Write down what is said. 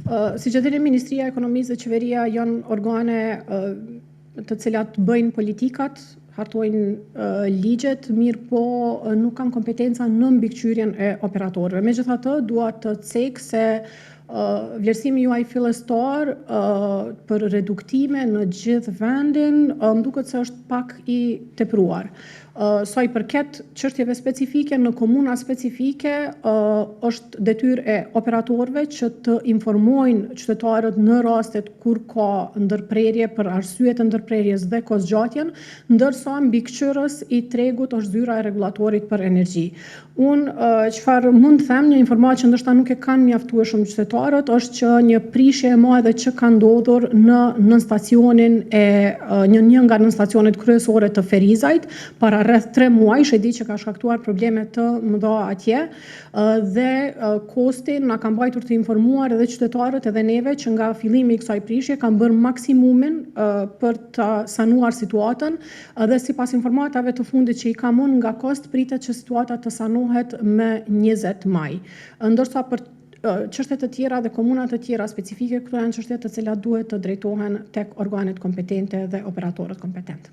Si që dini, Ministria e Ekonomisë dhe Qeveria janë organe të cilat bëjnë politikat, hartojnë ligjet, mirë po nuk kanë kompetenca në mbikëqyrjen e operatorëve. Megjithatë, dua të cek se vlerësimi juaj fillestar për reduktime në gjithë vendin më duket se është pak i tepruar. Sa i përket çështjeve specifike në komuna specifike, është detyrë e operatorëve që të informojnë qytetarët në rastet kur ka ndërprerje për arsye të ndërprerjes dhe kozgjatjen, ndërsa mbikëqyrës i tregut është zyra e rregullatorit për energji. Unë çfarë mund të them, një informatë që ndoshta nuk e kanë mjaftueshëm qytetarët, është që një prishje e madhe që ka ndodhur në nënstacionin një nga nënstacionet kryesore të Ferizajt para rreth 3 muajsh, e di që ka shkaktuar probleme të mëdha atje, dhe kosti na ka mbajtur të informuar edhe qytetarët edhe neve që nga fillimi i kësaj prishje kanë bërë maksimumin për të sanuar situatën, dhe sipas informatave të fundit që i kam unë nga kost, pritet që situata të sanohet me 20 maj. Ndërsa për çështjet të tjera dhe komunat të tjera specifike, këto janë çështje të cilat duhet të drejtohen tek organet kompetente dhe operatorët kompetent.